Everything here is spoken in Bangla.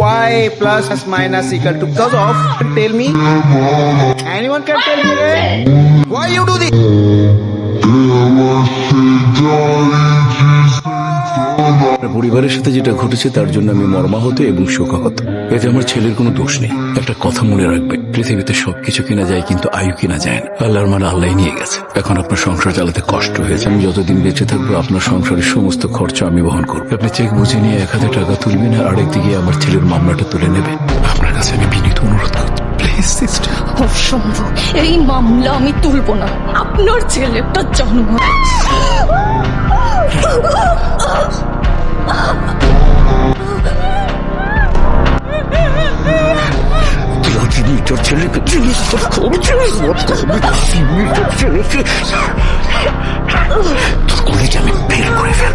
y plus minus equal to cos of. Tell me. Anyone can tell me, right? Why you do this? পরিবারের সাথে যেটা ঘটেছে তার জন্য আমি মর্মাহত এবং শোকাহত। এতে আমার ছেলের কোনো দোষ নেই। একটা কথা মনে রাখবে, পৃথিবীতে সবকিছু কেনা যায় কিন্তু আয়ু কেনা যায় না। আল্লাহর মানে আল্লাহ নিয়ে গেছে। এখন আপনার সংসার চালাতে কষ্ট হয়েছে। আমি যতদিন বেঁচে থাকবো আপনার সংসারের সমস্ত খরচ আমি বহন করবো। আপনি চেক বুঝে নিয়ে 1000 টাকা তুলবেন আর আরেকদিকে আমার ছেলের মামলাটা তুলে নেবেন। আপনার কাছে আমি বিনীত অনুরোধ করছি, প্লিজ সিস্টার। অসম্ভব, এই মামলা আমি তুলবো না। আপনার ছেলেটা জন্ম তোর ছেলেকে তোর কলেজে আমি বের করে ফেল।